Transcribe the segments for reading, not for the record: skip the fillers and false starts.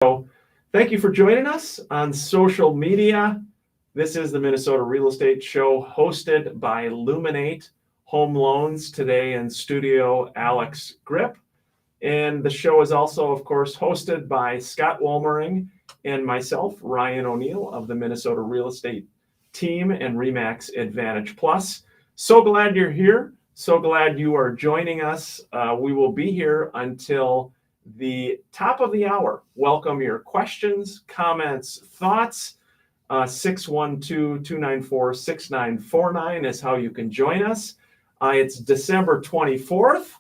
So thank you for joining us on social media. This is the Minnesota Real Estate Show hosted by Luminate Home Loans. Today in studio, Alex Grip. And the show is also, of course, hosted by Scott Wolmering and myself, Ryan O'Neill of the Minnesota Real Estate Team and RE/MAX Advantage Plus. So glad you're here. So glad you are joining us. We will be here until the top of the hour. Welcome your questions, comments, thoughts. 612-294-6949 is how you can join us. It's December 24th.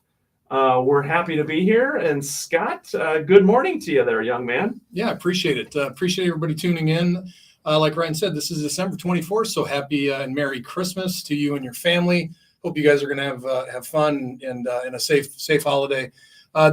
We're happy to be here. And Scott, good morning to you there, young man. Yeah, appreciate it. Appreciate everybody tuning in. Like Ryan said, this is December 24th, so happy and Merry Christmas to you and your family. Hope you guys are going to have fun and a safe holiday.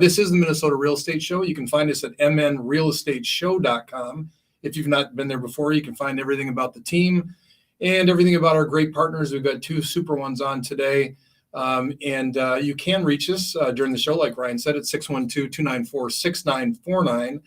This is the Minnesota Real Estate Show. You can find us at mnrealestateshow.com. If you've not been there before, you can find everything about the team and everything about our great partners. We've got two super ones on today. You can reach us during the show, like Ryan said, at 612-294-6949,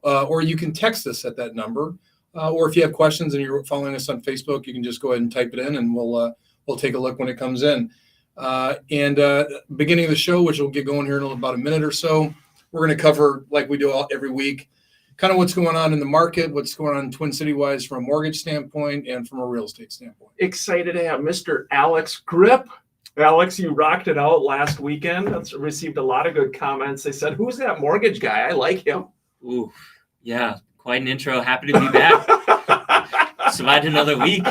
or you can text us at that number. Or if you have questions and you're following us on Facebook, you can just go ahead and type it in, and we'll take a look when it comes in. Beginning of the show, which will get going here in about a minute or so, we're going to cover, like we do every week, kind of what's going on in the market, what's going on Twin City-wise from a mortgage standpoint and from a real estate standpoint. Excited to have Mr. Alex Grip. Alex, you rocked it out last weekend. That's received a lot of good comments. They said, "Who's that mortgage guy? I like him." Ooh, yeah, quite an intro. Happy to be back. Survived another week.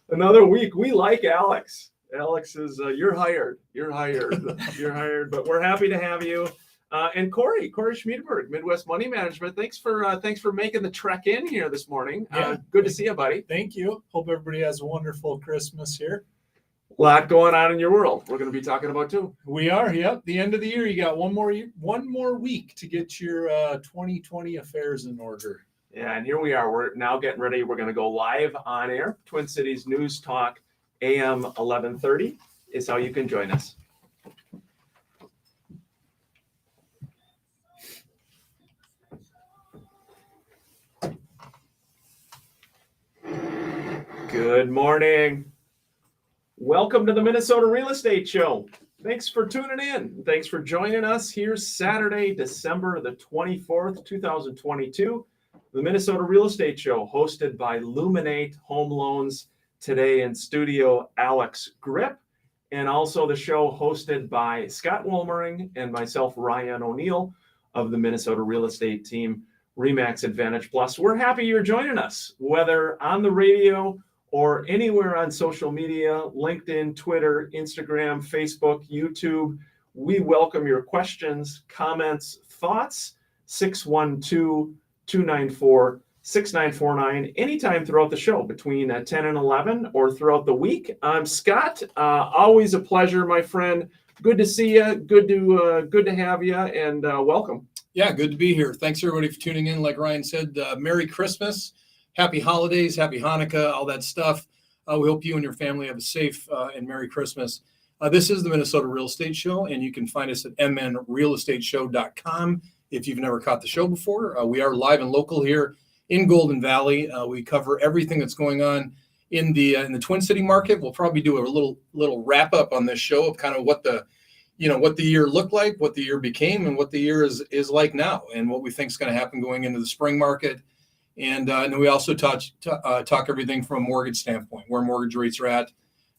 Another week. We like Alex. Alex is, you're hired. You're hired. You're hired. But we're happy to have you. And Corey Schmiedberg, Midwest Money Management. Thanks for making the trek in here this morning. Yeah. Good to see you, buddy. Thank you. Hope everybody has a wonderful Christmas here. A lot going on in your world. We're going to be talking about too. We are. Yep. The end of the year. You got one more week to get your 2020 affairs in order. Yeah, and here we are. We're now getting ready. We're going to go live on air. Twin Cities News Talk, AM 1130 is how you can join us. Good morning. Welcome to the Minnesota Real Estate Show. Thanks for tuning in. Thanks for joining us here Saturday, December the 24th, 2022. The Minnesota Real Estate Show hosted by Luminate Home Loans. Today in studio, Alex Grip. And also the show hosted by Scott Wolmering and myself, Ryan O'Neill of the Minnesota Real Estate Team, RE/MAX Advantage Plus. We're happy you're joining us, whether on the radio or anywhere on social media, LinkedIn, Twitter, Instagram, Facebook, YouTube. We welcome your questions, comments, thoughts. 612-294-6949 anytime throughout the show between 10 and 11 or throughout the week. I'm Scott. Always a pleasure, my friend. Good to see you. Good to have you, and welcome. Yeah, good to be here. Thanks everybody for tuning in. Like Ryan said, Merry Christmas, Happy Holidays, Happy Hanukkah, all that stuff. We hope you and your family have a safe and Merry Christmas. This is the Minnesota Real Estate Show, and you can find us at mnrealestateshow.com. If you've never caught the show before, we are live and local here in Golden Valley. We cover everything that's going on in the Twin City market. We'll probably do a little wrap up on this show of kind of what the year looked like, what the year became, and what the year is like now, and what we think is going to happen going into the spring market. And then we also talk everything from a mortgage standpoint, where mortgage rates are at,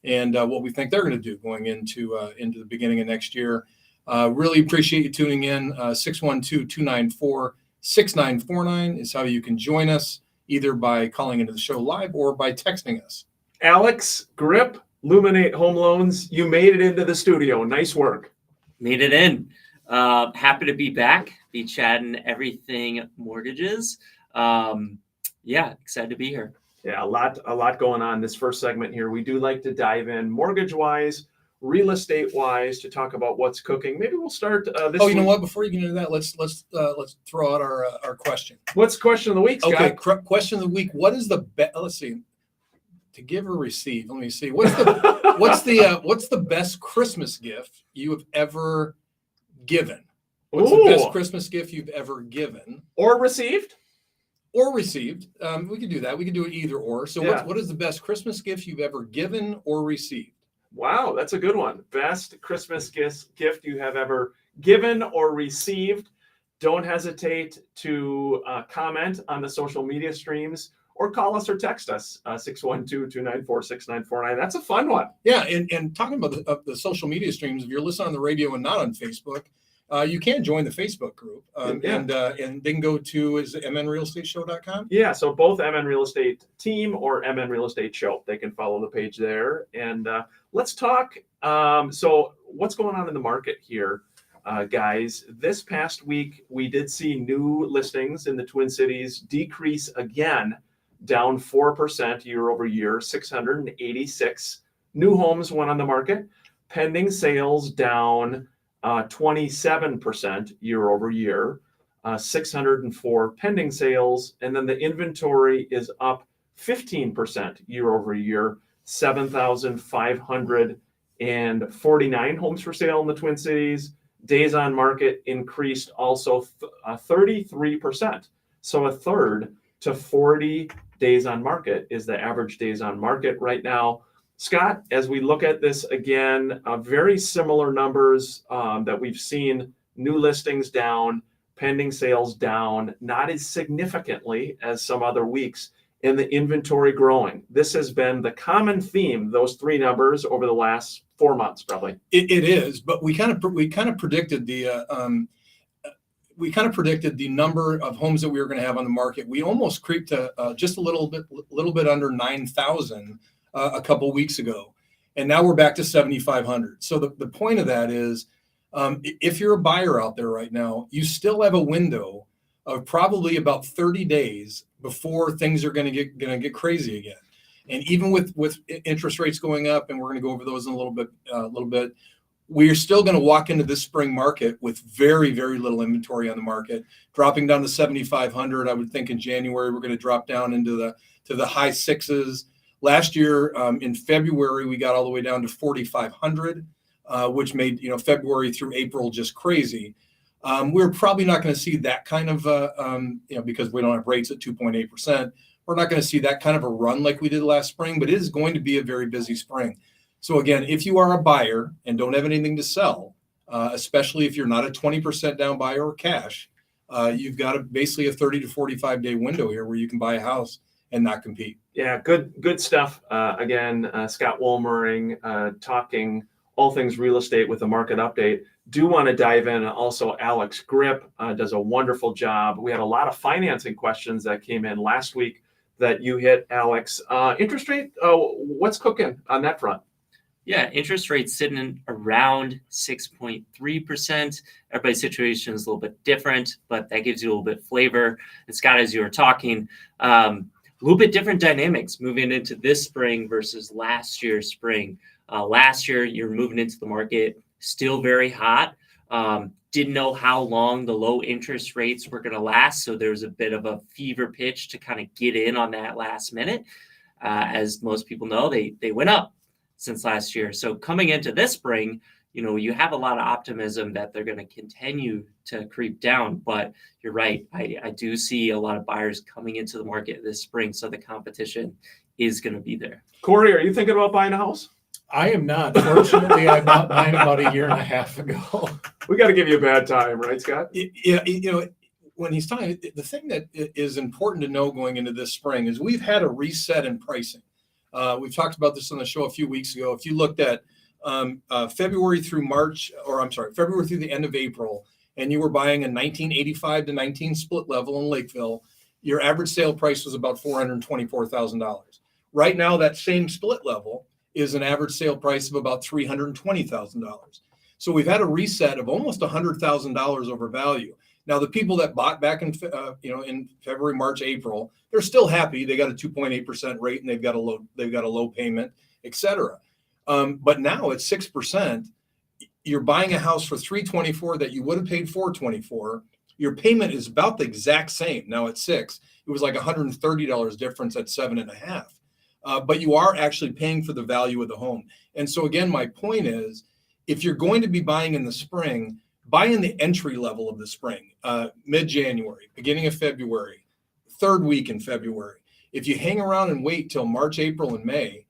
and what we think they're going to do going into the beginning of next year. Really appreciate you tuning in. 612-294-6949 is how you can join us, either by calling into the show live or by texting us. Alex Grip, Luminate Home Loans, you made it into the studio. Nice work. Made it in. Happy to be back, be chatting everything mortgages. Excited to be here. Yeah, a lot going on this first segment here. We do like to dive in mortgage-wise, real estate-wise, to talk about what's cooking. Maybe we'll start this. Oh, you know what? Before you get into that, let's throw out our question. What's question of the week, Scott? Okay, question of the week. What is the best? Let's see. To give or receive. Let me see. What's the best Christmas gift you have ever given? What's the best Ooh. Christmas gift you've ever given Or received? or received? We could do that. We could do it either or. So Yeah. what is the best Christmas gift you've ever given or received? Wow, that's a good one. Best Christmas gift you have ever given or received. Don't hesitate to comment on the social media streams or call us or text us 612-294-6949. That's a fun one. Yeah, and talking about the social media streams, if you're listening on the radio and not on Facebook, you can join the Facebook group. Yeah. And they can go to is it mnrealestateshow.com? Yeah, so both MN Real Estate Team or MN Real Estate Show, they can follow the page there. And let's talk. So what's going on in the market here, guys? This past week, we did see new listings in the Twin Cities decrease again, down 4% year over year, 686 new homes went on the market. Pending sales down 27% year over year, 604 pending sales. And then the inventory is up 15% year over year, 7,549 homes for sale in the Twin Cities. Days on market increased also 33%. So a third to 40 days on market is the average days on market right now. Scott, as we look at this again, very similar numbers that we've seen, new listings down, pending sales down, not as significantly as some other weeks, and the inventory growing. This has been the common theme, those three numbers over the last 4 months, probably. It is, but we kind of predicted the number of homes that we were going to have on the market. We almost creeped to just a little bit under 9,000 a couple weeks ago, and now we're back to 7,500. So the point of that is, if you're a buyer out there right now, you still have a window of probably about 30 days before things are going to get crazy again. And even with interest rates going up, and we're going to go over those in a little bit, we are still going to walk into this spring market with very, very little inventory on the market, dropping down to 7,500. I would think in January we're going to drop down into the high sixes. Last year in February we got all the way down to 4,500, which made February through April just crazy. We're probably not going to see that kind of because we don't have rates at 2.8%. We're not going to see that kind of a run like we did last spring, but it is going to be a very busy spring. So again, if you are a buyer and don't have anything to sell, especially if you're not a 20% down buyer or cash, you've got basically a 30 to 45 day window here where you can buy a house and not compete. Yeah, good stuff. Again, Scott Wohlmering talking all things real estate with a market update. Do want to dive in. Also, Alex Grip does a wonderful job. We had a lot of financing questions that came in last week that you hit, Alex. Interest rate, what's cooking on that front? Yeah, interest rates sitting around 6.3%. Everybody's situation is a little bit different, but that gives you a little bit of flavor. And Scott, as you were talking, a little bit different dynamics moving into this spring versus last year's spring. Last year, you're moving into the market still very hot. Didn't know how long the low interest rates were going to last. So there was a bit of a fever pitch to kind of get in on that last minute. As most people know, they went up since last year. So coming into this spring, you have a lot of optimism that they're going to continue to creep down. But you're right. I do see a lot of buyers coming into the market this spring. So the competition is going to be there. Corey, are you thinking about buying a house? I am not. Fortunately, I bought mine about a year and a half ago. We got to give you a bad time, right, Scott? Yeah, when he's talking, the thing that is important to know going into this spring is we've had a reset in pricing. We've talked about this on the show a few weeks ago. If you looked at February through the end of April, and you were buying a 1985 to 19 split level in Lakeville, your average sale price was about $424,000. Right now, that same split level is an average sale price of about $320,000. So we've had a reset of almost $100,000 over value. Now, the people that bought back in February, March, April, they're still happy. They got a 2.8% rate and they've got a low payment, et cetera. But now at 6%, you're buying a house for $324,000 that you would have paid $424,000. Your payment is about the exact same. Now at 6%, it was like $130 difference at 7.5%. But you are actually paying for the value of the home. And so again, my point is, if you're going to be buying in the spring, buy in the entry level of the spring, mid-January, beginning of February, third week in February. If you hang around and wait till March, April, and May,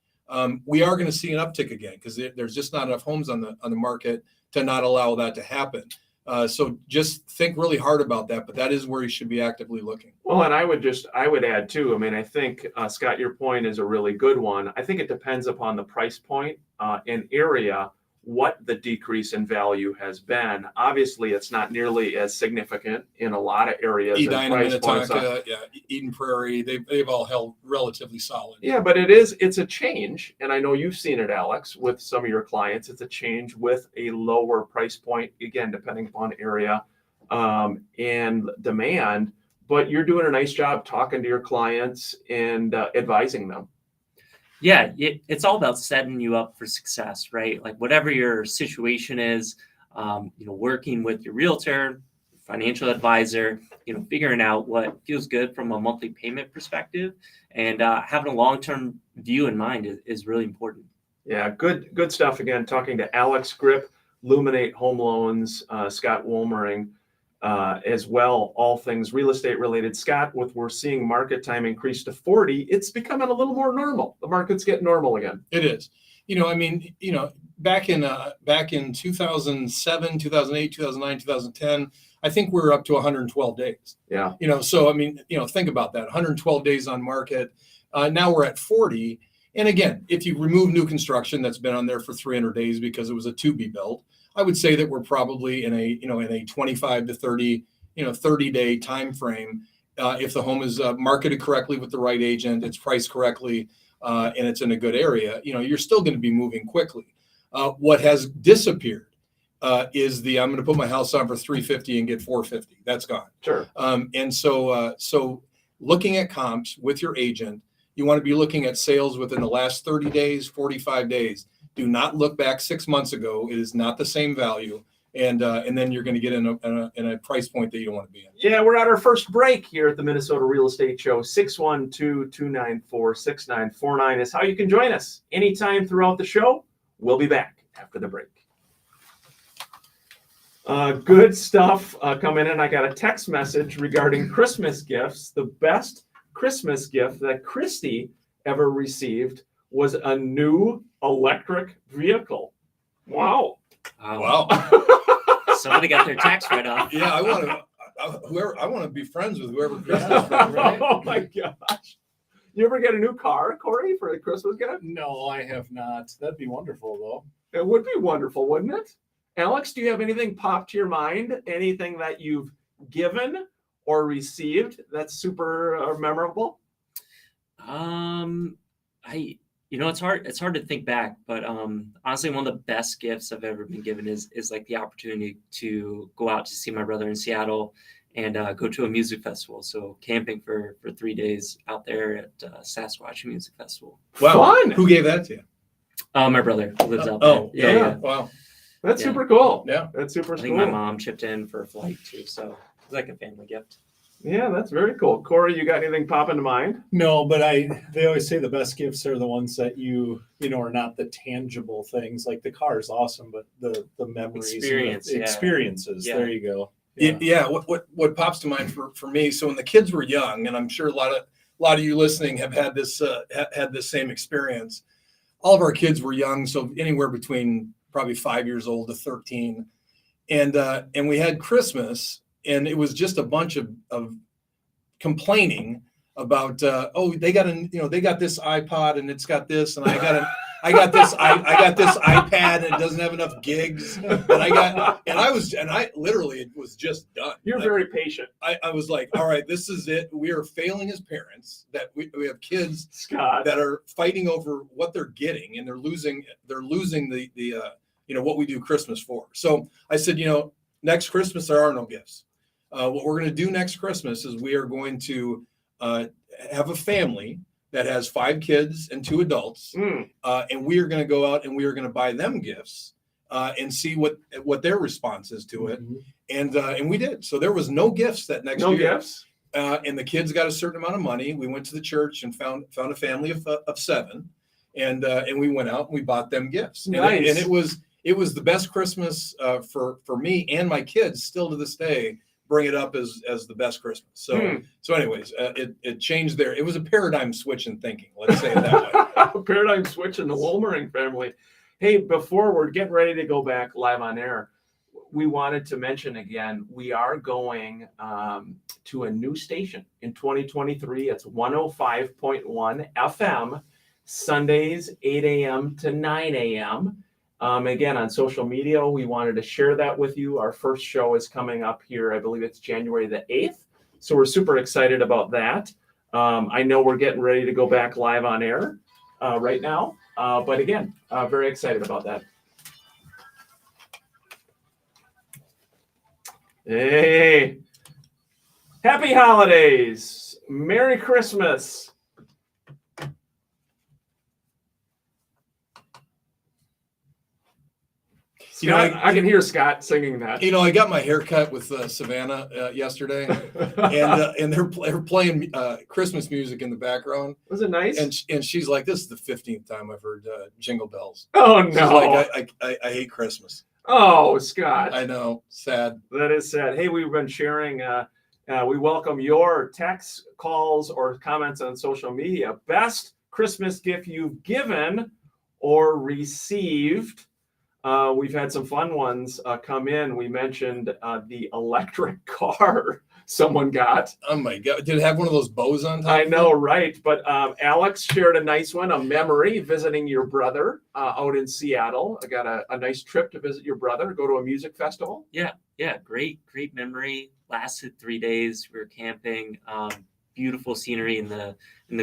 we are going to see an uptick again because there's just not enough homes on the market to not allow that to happen. So just think really hard about that, but that is where you should be actively looking. Well, and I would add too. I mean, I think Scott, your point is a really good one. I think it depends upon the price point and area, what the decrease in value has been. Obviously, it's not nearly as significant in a lot of areas. Edina, Minnetonka, Eden Prairie, they've all held relatively solid. Yeah, but it's a change, and I know you've seen it, Alex, with some of your clients. It's a change with a lower price point, again, depending upon area and demand. But you're doing a nice job talking to your clients and advising them. Yeah, it's all about setting you up for success, right? Like whatever your situation is, working with your realtor, financial advisor, figuring out what feels good from a monthly payment perspective, and having a long-term view in mind is really important. Yeah, good stuff. Again, talking to Alex Grip, Luminate Home Loans, Scott Wolmering, as well, all things real estate related. Scott, we're seeing market time increase to 40, it's becoming a little more normal. The market's getting normal again. It is. Back in 2007, 2008, 2009, 2010, I think we were up to 112 days. Yeah. So, think about that, 112 days on market. Now we're at 40. And again, if you remove new construction that's been on there for 300 days because it was a to be built, I would say that we're probably in a 25 to 30 day time frame. If the home is marketed correctly with the right agent, it's priced correctly, and it's in a good area, you're still going to be moving quickly. What has disappeared is I'm going to put my house on for $350 and get $450. That's gone. Sure. And so looking at comps with your agent, you want to be looking at sales within the last 30 days, 45 days. Do not look back 6 months ago. It is not the same value. And then you're going to get in a price point that you don't want to be in. Yeah, we're at our first break here at the Minnesota Real Estate Show. 612-294-6949 is how you can join us anytime throughout the show. We'll be back after the break. Good stuff coming in. I got a text message regarding Christmas gifts. The best Christmas gift that Christy ever received was a new electric vehicle. Wow. Wow. Somebody got their tax write-off. Yeah, I want to be friends with whoever Christmas gift, right? Oh my gosh. You ever get a new car, Corey, for a Christmas gift? No, I have not. That'd be wonderful, though. It would be wonderful, wouldn't it? Alex, do you have anything pop to your mind? Anything that you've given or received that's super memorable? It's hard to think back, but honestly, one of the best gifts I've ever been given is like the opportunity to go out to see my brother in Seattle and go to a music festival. So camping for 3 days out there at Sasquatch Music Festival. Wow. Fun. Who gave that to you? My brother lives out there. Yeah. Wow. That's Yeah. super cool. Yeah. That's super I think cool. my mom chipped in for a flight too, so it's like a family gift. Yeah, that's very cool. Corey, you got anything pop into mind? No, but they always say the best gifts are the ones that are not the tangible things. Like the car is awesome, but the memories, Experience, and the yeah. experiences. Yeah. There you go. Yeah. What pops to mind for me? So when the kids were young, and I'm sure a lot of you listening have had this same experience. All of our kids were young, so anywhere between probably 5 years old to 13, and we had Christmas. And it was just a bunch of complaining about, they got this iPod and it's got this, and I got this iPad and it doesn't have enough gigs, and I literally it was just done. You're very patient, I was like, all right, this is it. We are failing as parents that we have kids Scott. that are fighting over what they're getting, and they're losing the what we do Christmas for. So I said, next Christmas there are no gifts. What we're going to do next Christmas is we are going to have a family that has 5 kids and 2 adults, and we are going to go out and we are going to buy them gifts and see what their response is to it. And we did. So there was no gifts that next year. No gifts. And the kids got a certain amount of money. We went to the church and found a family of 7, and we went out and we bought them gifts. Nice. And it was the best Christmas for me and my kids. Still to this day, bring it up as the best Christmas. So so anyways, it changed there. It was a paradigm switch in thinking. Let's say it that way. Paradigm switch in the Wolmering family. Hey, before we're getting ready to go back live on air, we wanted to mention again, we are going to a new station in 2023. It's 105.1 FM, Sundays, 8 a.m. to 9 a.m. Again, on social media, we wanted to share that with you. Our first show is coming up here. I believe it's January the 8th. So we're super excited about that. I know we're getting ready to go back live on air right now. But again, very excited about that. Hey, happy holidays. Merry Christmas. You know, I can hear Scott singing that. You know, I got my hair cut with Savannah yesterday, and they're playing Christmas music in the background. Was it nice? And she's like, "This is the 15th time I've heard Jingle Bells." Oh She's no! like, I hate Christmas. Oh, Scott. I know, sad. That is sad. Hey, we've been sharing. We welcome your texts, calls, or comments on social media. Best Christmas gift you've given or received. We've had some fun ones come in. We mentioned the electric car someone got. Oh my God. Did it have one of those bows on top? I know, right? But Alex shared a nice one, a memory visiting your brother out in Seattle. I got a nice trip to visit your brother, go to a music festival. Yeah, great memory. Lasted 3 days. We were camping. Beautiful scenery in the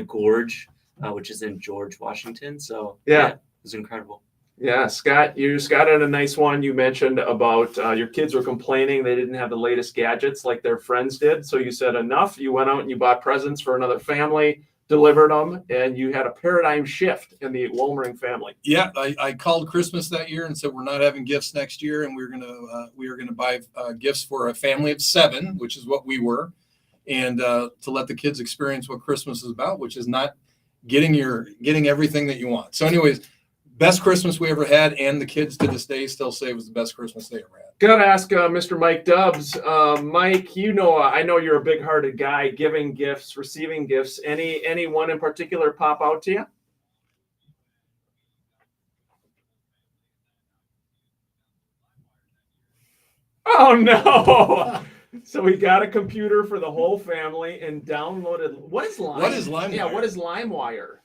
gorge, which is in George Washington. So yeah, it was incredible. Yeah, Scott had a nice one. You mentioned about your kids were complaining they didn't have the latest gadgets like their friends did. So you said enough. You went out and you bought presents for another family, delivered them, and you had a paradigm shift in the Wolmering family. Yeah, I called Christmas that year and said we're not having gifts next year, and we were gonna buy gifts for a family of 7, which is what we were, and to let the kids experience what Christmas is about, which is not getting everything that you want. So, anyways. Best Christmas we ever had, and the kids to this day still say it was the best Christmas they ever had. Gotta ask Mr. Mike Dubs. Mike, I know you're a big-hearted guy, giving gifts, receiving gifts. Any one in particular pop out to you? Oh no! So we got a computer for the whole family and downloaded. What is LimeWire? Yeah, what is LimeWire?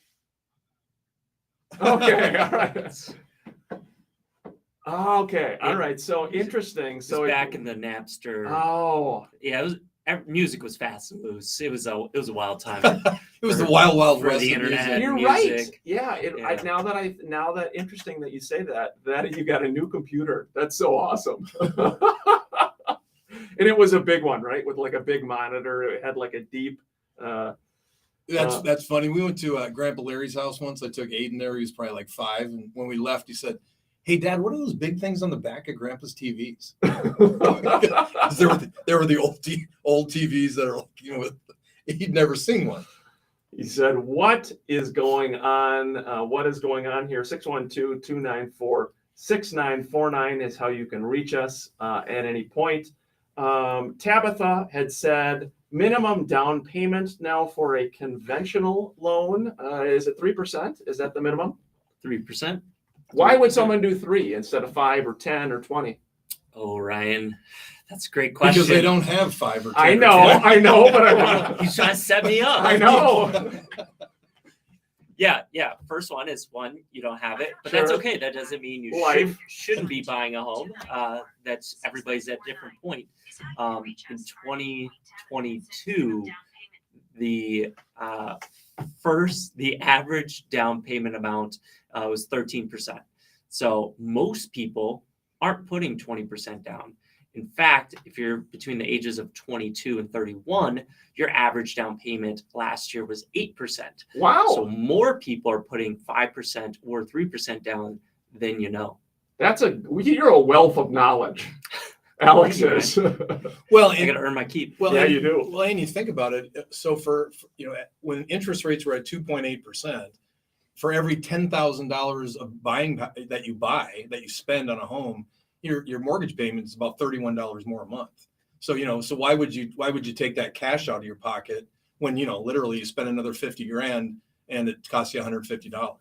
Okay, all right. Okay, all right. So interesting. So back in the Napster. Oh, yeah, music was fast and loose. It was a wild time. It was the wild for west the of internet. music. you're music. right. Yeah. Now that interesting that you say that you got a new computer. That's so awesome. And it was a big one, right? With like a big monitor. It had like a deep. That's funny. We went to Grandpa Larry's house once. I took Aiden there. He was probably like 5, and when we left, he said, "Hey, Dad, what are those big things on the back of Grandpa's TVs?" 'Cause there were the old TVs that are like, he'd never seen one. He said, "What is going on? What is going on here?" 612-294-6949 is how you can reach us at any point. Tabitha had said, minimum down payment now for a conventional loan. Is it 3%? Is that the minimum? 3%. Why would someone do 3 instead of 5 or 10 or 20? Oh, Ryan, that's a great question. Because they don't have 5 or 10. I know, but I want He's trying to set me up. I know. Yeah. First one is you don't have it, but Sure. that's okay. That doesn't mean you Life. shouldn't be buying a home. That's everybody's at different point. In 2022, the average down payment amount was 13%. So most people aren't putting 20% down. In fact, if you're between the ages of 22 and 31, your average down payment last year was 8%. Wow. So more people are putting 5% or 3% down than you know. You're a wealth of knowledge. Alex is. Well, I got to earn my keep. Well, Yeah, and, you do. Well, and you think about it. So for when interest rates were at 2.8%, for every $10,000 of buying that you spend on a home, your mortgage payment is about $31 more a month. So, so why would you take that cash out of your pocket when, literally you spend another 50 grand and it costs you $150?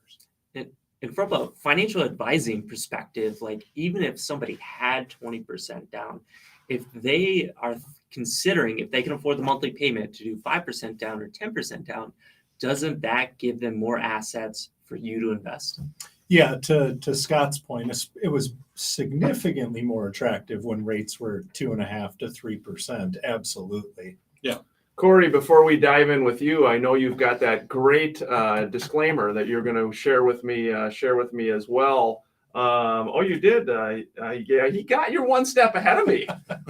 And from a financial advising perspective, like even if somebody had 20% down, if they are considering if they can afford the monthly payment to do 5% down or 10% down, doesn't that give them more assets for you to invest? Yeah, to Scott's point, it was significantly more attractive when rates were 2.5% to 3%. Absolutely. Yeah. Corey, before we dive in with you, I know you've got that great disclaimer that you're going to share with me as well. Oh, you did. Yeah, he got you're one step ahead of me.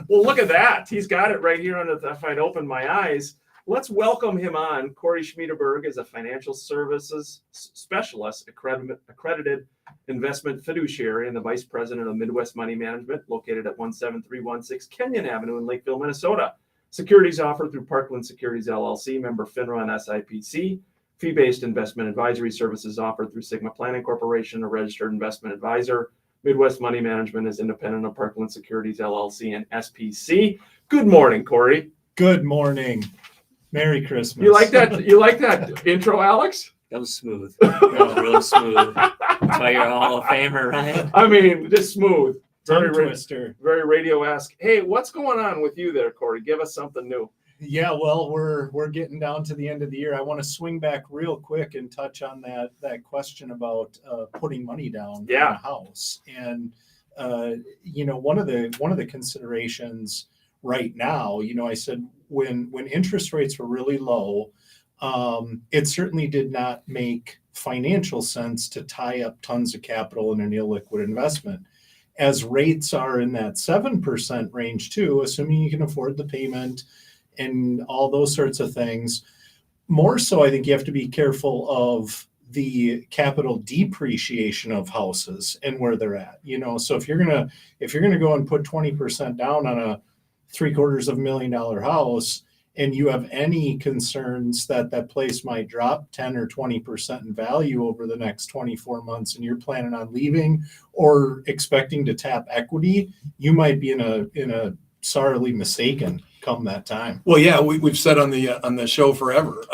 Well, look at that. He's got it right here on the, if I'd open my eyes. Let's welcome him on. Corey Schmiederberg is a financial services specialist, accredited investment fiduciary, and the vice president of Midwest Money Management, located at 17316 Kenyon Avenue in Lakeville, Minnesota. Securities offered through Parkland Securities LLC, member FINRA and SIPC. Fee-based investment advisory services offered through Sigma Planning Corporation, a registered investment advisor. Midwest Money Management is independent of Parkland Securities LLC and SPC. Good morning, Corey. Good morning. Merry Christmas. You like that? You like that intro, Alex? That was smooth. That was real smooth. That's why you're a Hall of Famer, Ryan. I mean, just smooth. Tongue twister. Very radio-esque. Hey, what's going on with you there, Corey? Give us something new. Yeah, well, we're getting down to the end of the year. I want to swing back real quick and touch on that question about putting money down on a house. And one of the considerations right now, I said when interest rates were really low, it certainly did not make financial sense to tie up tons of capital in an illiquid investment. As rates are in that 7% range too, assuming you can afford the payment and all those sorts of things. More so, I think you have to be careful of the capital depreciation of houses and where they're at. So if you're gonna go and put 20% down on a $750,000 house, and you have any concerns that that place might drop 10 or 20% in value over the next 24 months, and you're planning on leaving or expecting to tap equity, you might be in a sorely mistaken come that time. Well, yeah, we've said on the show forever,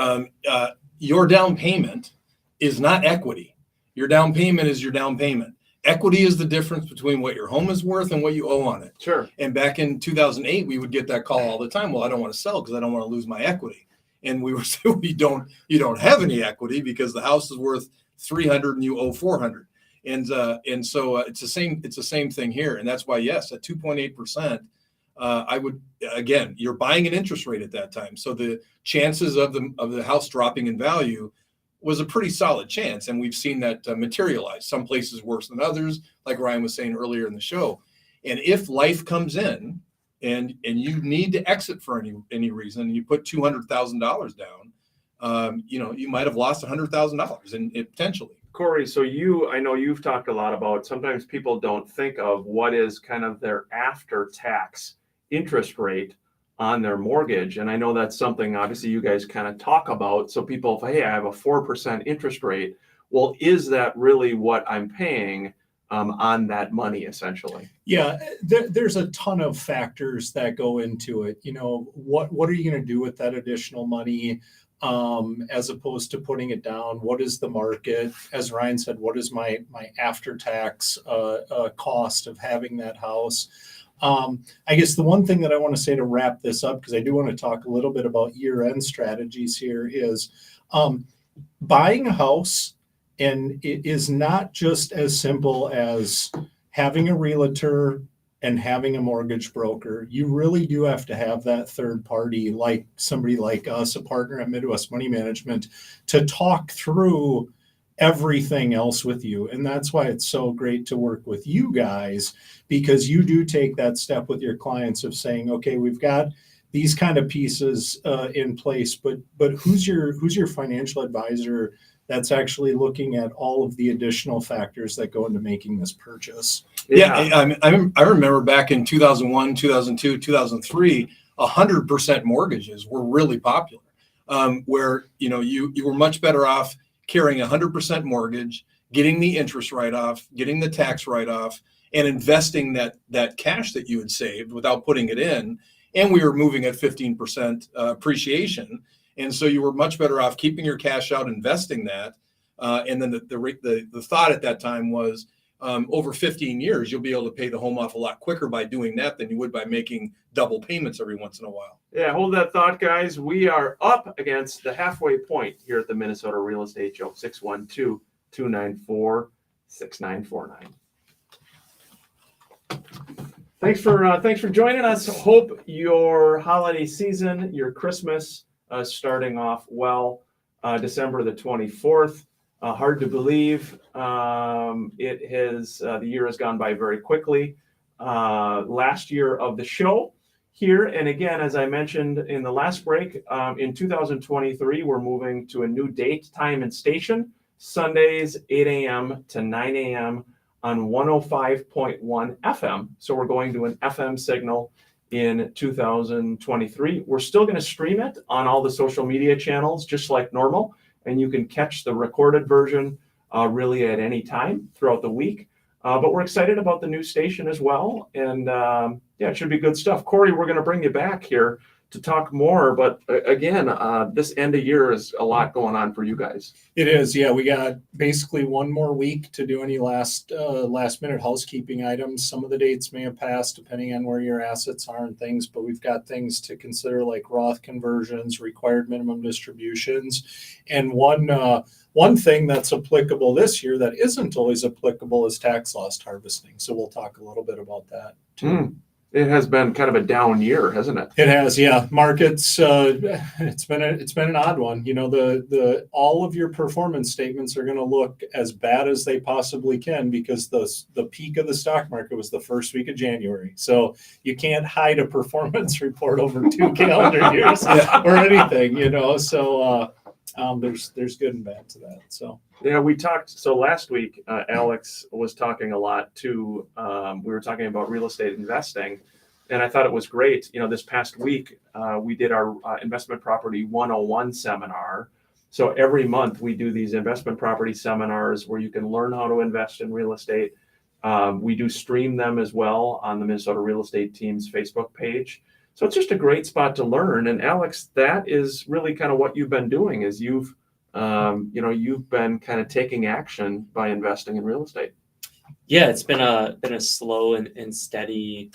your down payment is not equity. Your down payment is your down payment. Equity is the difference between what your home is worth and what you owe on it. Sure. And back in 2008, we would get that call all the time. Well, I don't want to sell because I don't want to lose my equity. And we would say, well, you don't have any equity because the house is worth $300 and you owe $400. And so it's the same thing here. And that's why, yes, at 2.8%, I would, again, you're buying an interest rate at that time. So the chances of the house dropping in value was a pretty solid chance. And we've seen that materialize. Some places worse than others, like Ryan was saying earlier in the show. And if life comes in and you need to exit for any reason, you put $200,000 down, you might have lost $100,000 and potentially. Corey, so I know you've talked a lot about sometimes people don't think of what is kind of their after-tax interest rate on their mortgage. And I know that's something obviously you guys kind of talk about. So people, hey, I have a 4% interest rate. Well, is that really what I'm paying on that money essentially? Yeah, there's a ton of factors that go into it. What are you going to do with that additional money? As opposed to putting it down, what is the market? As Ryan said, what is my after-tax cost of having that house? I guess the one thing that I want to say to wrap this up, because I do want to talk a little bit about year-end strategies here, is buying a house, and it is not just as simple as having a realtor and having a mortgage broker. You really do have to have that third party, like somebody like us, a partner at Midwest Money Management, to talk through everything else with you. And that's why it's so great to work with you guys, because you do take that step with your clients of saying, okay, we've got these kind of pieces in place, but who's your financial advisor that's actually looking at all of the additional factors that go into making this purchase? Yeah, I remember back in 2001, 2002, 2003, 100% mortgages were really popular, where you were much better off carrying 100% mortgage, getting the interest write-off, getting the tax write-off, and investing that cash that you had saved without putting it in. And we were moving at 15% appreciation. And so you were much better off keeping your cash out, investing that. And then the thought at that time was over 15 years, you'll be able to pay the home off a lot quicker by doing that than you would by making double payments every once in a while. Yeah, hold that thought, guys. We are up against the halfway point here at the Minnesota Real Estate Show, 612-294-6949. Thanks for joining us. Hope your holiday season, your Christmas, starting off well. December the 24th. Hard to believe. It has the year has gone by very quickly. Last year of the show here, and again, as I mentioned in the last break, in 2023, we're moving to a new date, time, and station. Sundays, 8 a.m. to 9 a.m. on 105.1 FM. So we're going to an FM signal in 2023. We're still going to stream it on all the social media channels, just like normal. And you can catch the recorded version really at any time throughout the week. But we're excited about the new station as well. And yeah, it should be good stuff. Corey, we're going to bring you back here to talk more. But again, this end of year is a lot going on for you guys. It is. Yeah, we got basically one more week to do any last minute housekeeping items. Some of the dates may have passed depending on where your assets are and things, but we've got things to consider like Roth conversions, required minimum distributions. And one thing that's applicable this year that isn't always applicable is tax loss harvesting. So we'll talk a little bit about that too. It has been kind of a down year, hasn't it? It has, yeah. Markets, it's been an odd one. You know, the all of your performance statements are going to look as bad as they possibly can because the peak of the stock market was the first week of January. So you can't hide a performance report over 2 calendar years or anything, you know. So there's good and bad to that. So yeah, we talked. So last week, Alex was talking a lot too. We were talking about real estate investing, and I thought it was great. You know, this past week, we did our investment property 101 seminar. So every month we do these investment property seminars where you can learn how to invest in real estate. We do stream them as well on the Minnesota Real Estate Team's Facebook page. So it's just a great spot to learn. And Alex, that is really kind of what you've been doing is you've been kind of taking action by investing in real estate. Yeah, it's been a slow and steady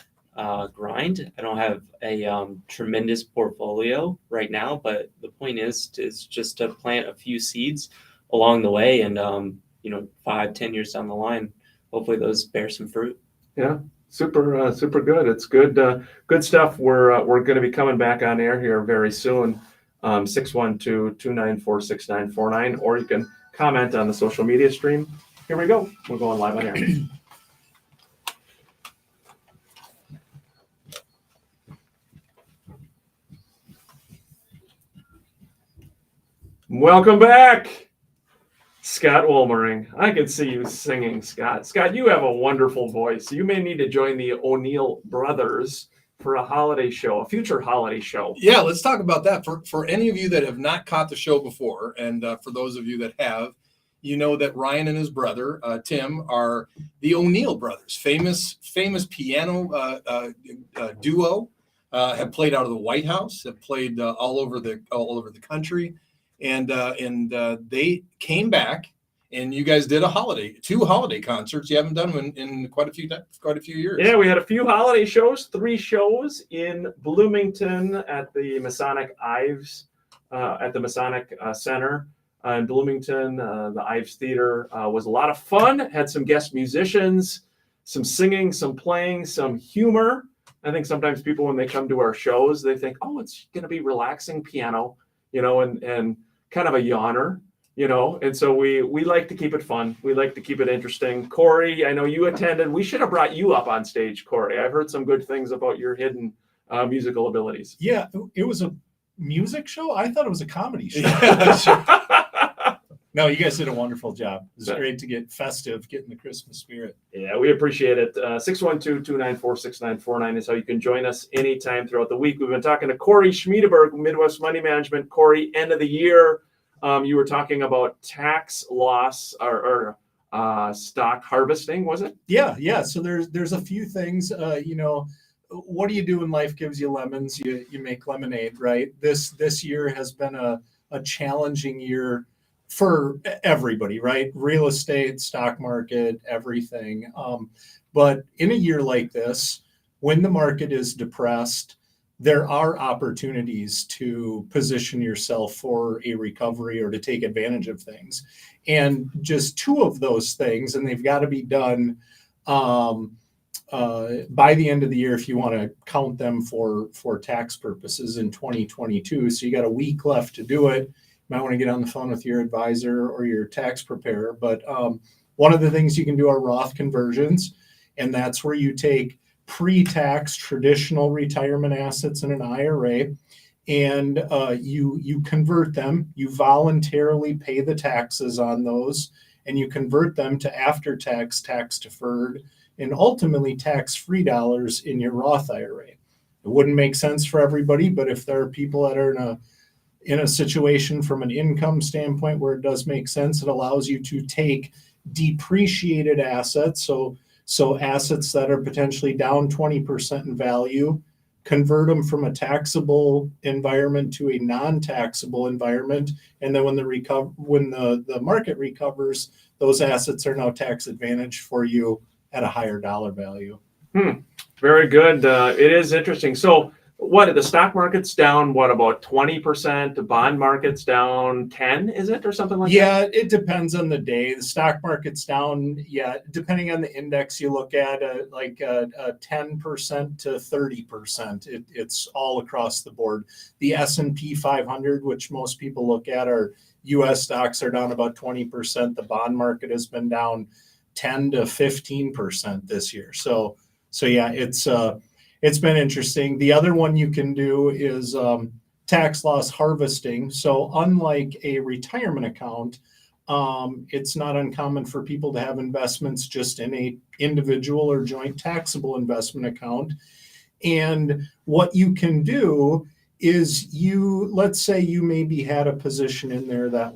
grind. I don't have a tremendous portfolio right now, but the point is just to plant a few seeds along the way, and 5-10 years down the line, hopefully those bear some fruit. Yeah. Super good. It's good stuff. We're going to be coming back on air here very soon. 612-294-6949, or you can comment on the social media stream. Here we go. We're going live on air. Welcome back. Scott Wolmering. I can see you singing, Scott. Scott, you have a wonderful voice. You may need to join the O'Neill brothers for a holiday show, a future holiday show. Yeah, let's talk about that. For any of you that have not caught the show before, and for those of you that have, you know that Ryan and his brother, Tim, are the O'Neill brothers, famous piano duo, have played out of the White House, have played all over the country. And they came back, and you guys did two holiday concerts. You haven't done them in quite a few years. Yeah, we had a few holiday shows, 3 shows in Bloomington at the Masonic Ives, at the Masonic Center in Bloomington. The Ives Theater was a lot of fun. Had some guest musicians, some singing, some playing, some humor. I think sometimes people, when they come to our shows, they think, oh, it's going to be relaxing piano, and kind of a yawner, and so we like to keep it fun. We like to keep it interesting. Corey, I know you attended. We should have brought you up on stage, Corey. I've heard some good things about your hidden musical abilities. Yeah, it was a music show. I thought it was a comedy show. No, you guys did a wonderful job. It was great to get festive, get in the Christmas spirit. Yeah, we appreciate it. 612-294-6949 is how you can join us anytime throughout the week. We've been talking to Corey Schmiedeberg, Midwest Money Management. Corey, end of the year. You were talking about tax loss or stock harvesting, was it? Yeah. So there's a few things. What do you do when life gives you lemons? You make lemonade, right? This year has been a challenging year for everybody, right? Real estate, stock market, everything. But in a year like this, when the market is depressed, there are opportunities to position yourself for a recovery or to take advantage of things. And just two of those things, and they've got to be done by the end of the year if you want to count them for tax purposes in 2022. So you got a week left to do it. You might want to get on the phone with your advisor or your tax preparer. But one of the things you can do are Roth conversions, and that's where you take pre-tax traditional retirement assets in an IRA, and you convert them. You voluntarily pay the taxes on those, and you convert them to after-tax, tax-deferred, and ultimately tax-free dollars in your Roth IRA. It wouldn't make sense for everybody, but if there are people that are in a situation from an income standpoint where it does make sense, it allows you to take depreciated assets, so assets that are potentially down 20% in value, convert them from a taxable environment to a non-taxable environment, and then when the market recovers, those assets are now tax advantaged for you at a higher dollar value. Very good. It is interesting. So what, the stock market's down, what, about 20%? The bond market's down 10, is it, or something like that? Yeah, it depends on the day. The stock market's down, depending on the index you look at, 10% to 30%. It's all across the board. The S&P 500, which most people look at, are U.S. stocks, are down about 20%. The bond market has been down 10 to 15% this year. So yeah, it's been interesting. The other one you can do is tax loss harvesting. So unlike a retirement account, it's not uncommon for people to have investments just in a individual or joint taxable investment account. And what you can do is let's say you maybe had a position in there that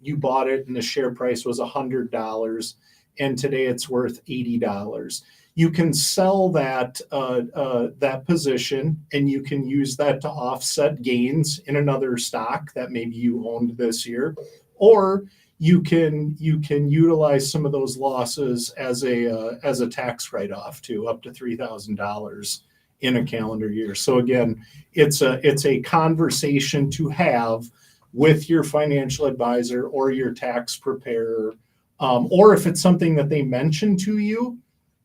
you bought it and the share price was $100, and today it's worth $80. You can sell that position, and you can use that to offset gains in another stock that maybe you owned this year, or you can utilize some of those losses as a tax write-off to up to $3,000 in a calendar year. So again, it's a conversation to have with your financial advisor or your tax preparer, or if it's something that they mention to you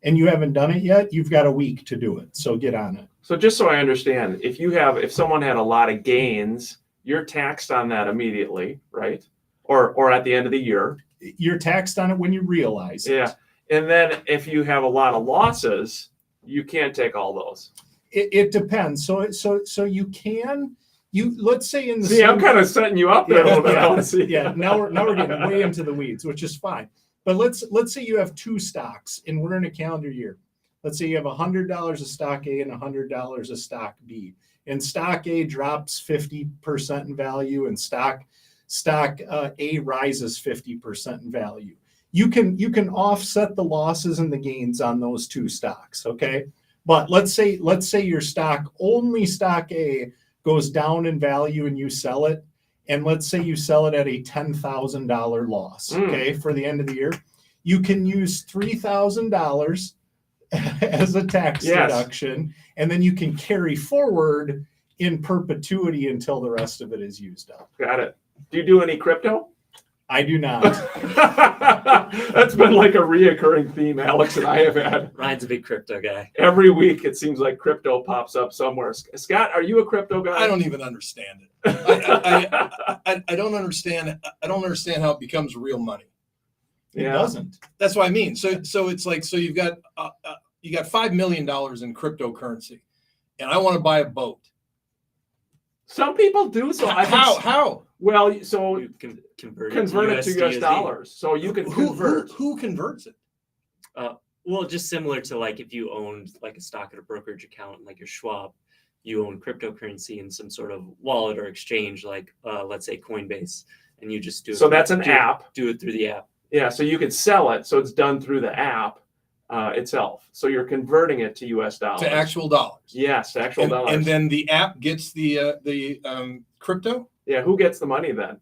and you haven't done it yet, you've got a week to do it. So get on it. So just so I understand, if someone had a lot of gains, you're taxed on that immediately, right? Or at the end of the year. You're taxed on it when you realize it. Yeah. And then if you have a lot of losses, you can't take all those. It depends. So you can. Let's say in the See, I'm kind of setting you up there a little bit. Now we're getting way into the weeds, which is fine. But let's say you have two stocks and we're in a calendar year. Let's say you have $100 of stock A and $100 of stock B. And stock A drops 50% in value, and stock A rises 50% in value. You can offset the losses and the gains on those two stocks, okay? But let's say your stock A goes down in value and you sell it, and let's say you sell it at a $10,000 loss, okay, for the end of the year. You can use $3,000 as a tax deduction, and then you can carry forward in perpetuity until the rest of it is used up. Got it. Do you do any crypto? I do not. That's been like a reoccurring theme Alex and I have had. Ryan's a big crypto guy. Every week it seems like crypto pops up somewhere. Scott, are you a crypto guy? I don't even understand it. I don't understand. I don't understand how it becomes real money. It doesn't. That's what I mean. So it's like, so you've got $5 million in cryptocurrency, and I want to buy a boat. Some people do. So How? Well, so You can convert it to US dollars. So you can convert. Who converts it? Well, just similar to like if you owned like a stock at a brokerage account, like your Schwab, you own cryptocurrency in some sort of wallet or exchange, like let's say Coinbase, and you just do it. So that's an app. Do it through the app. Yeah, so you could sell it, so it's done through the app itself. So you're converting it to U.S. dollars. To actual dollars. Yes, to actual dollars. And then the app gets the crypto. Yeah, who gets the money then?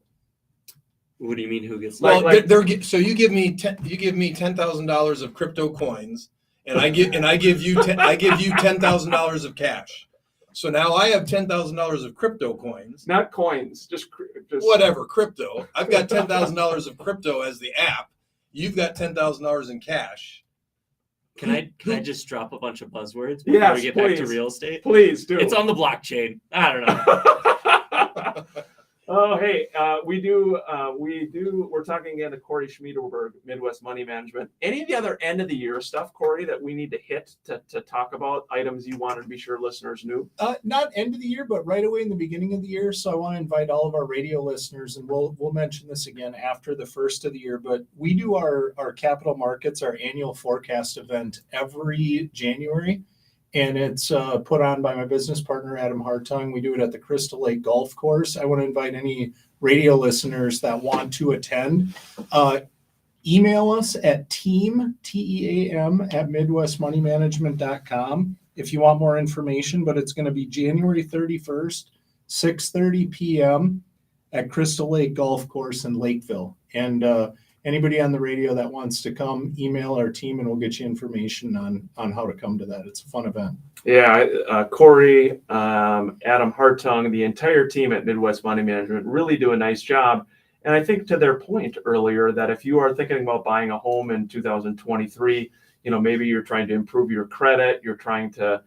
What do you mean? Who gets? Well, Like- so you give me $10,000 of crypto coins, and I give you $10,000 of cash. So now I have $10,000 of crypto coins. Not coins, just Whatever, crypto. I've got $10,000 of crypto as the app. You've got $10,000 in cash. Can I just drop a bunch of buzzwords before Yes, we get back to please. real estate? Please do. It's on the blockchain. I don't know. Oh, hey, we're talking again to Corey Schmiederberg, Midwest Money Management. Any of the other end of the year stuff, Corey, that we need to hit to talk about, items you wanted to be sure listeners knew? Not end of the year, but right away in the beginning of the year. So I want to invite all of our radio listeners, and we'll mention this again after the first of the year. But we do our capital markets, our annual forecast event every January, and it's put on by my business partner Adam Hartung. We do it at the Crystal Lake Golf Course. I want to invite any radio listeners that want to attend. Email us at team at midwestmoneymanagement.com if you want more information, but it's going to be January 31st, 6:30 p.m. at Crystal Lake Golf Course in Lakeville. And anybody on the radio that wants to come, email our team and we'll get you information on how to come to that. It's a fun event. Yeah, Corey, Adam Hartung, the entire team at Midwest Money Management really do a nice job. And I think to their point earlier that if you are thinking about buying a home in 2023, maybe you're trying to improve your credit, you're trying to,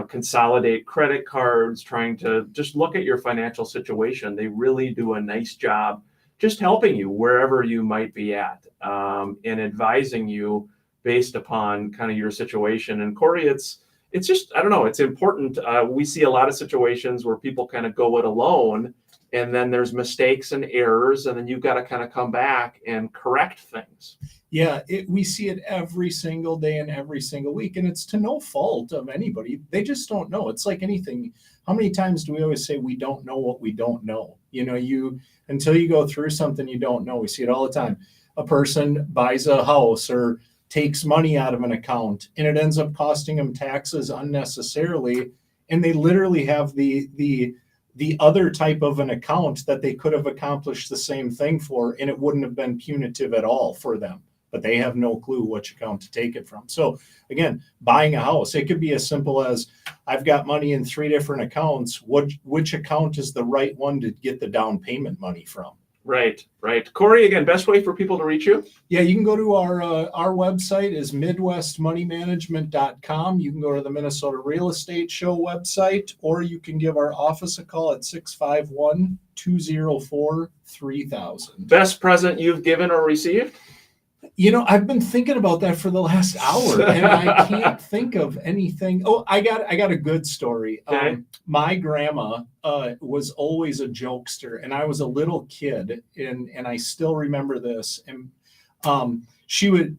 consolidate credit cards, trying to just look at your financial situation. They really do a nice job just helping you wherever you might be at, and advising you based upon kind of your situation. And Corey, it's just, I don't know, it's important. We see a lot of situations where people kind of go it alone, and then there's mistakes and errors, and then you've got to kind of come back and correct things. Yeah, we see it every single day and every single week, and it's to no fault of anybody. They just don't know. It's like anything. How many times do we always say we don't know what we don't know? Until you go through something you don't know. We see it all the time. A person buys a house or takes money out of an account, and it ends up costing them taxes unnecessarily, and they literally have the other type of an account that they could have accomplished the same thing for, and it wouldn't have been punitive at all for them. But they have no clue which account to take it from. So again, buying a house, it could be as simple as I've got money in 3 different accounts. Which account is the right one to get the down payment money from? Right. Corey, again, best way for people to reach you? Yeah, you can go to our website is midwestmoneymanagement.com. You can go to the Minnesota Real Estate Show website, or you can give our office a call at 651-204-3000. Best present you've given or received? I've been thinking about that for the last hour, and I can't think of anything. Oh, I got a good story. Okay. My grandma was always a jokester, and I was a little kid, and I still remember this. And she would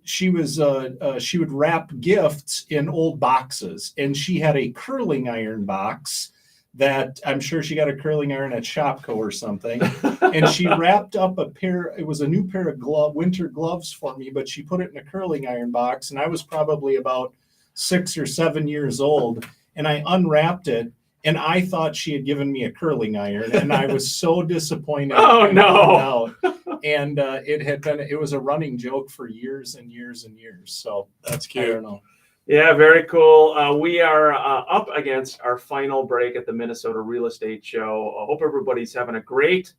wrap gifts in old boxes, and she had a curling iron box that I'm sure she got a curling iron at Shopko or something. And she wrapped up it was a new pair of winter gloves for me, but she put it in a curling iron box. And I was probably about 6 or 7 years old. And I unwrapped it, and I thought she had given me a curling iron. And I was so disappointed. Oh, no. And it was a running joke for years and years and years. So That's I cute. don't know. Yeah, very cool. We are up against our final break at the Minnesota Real Estate Show. I hope everybody's having a great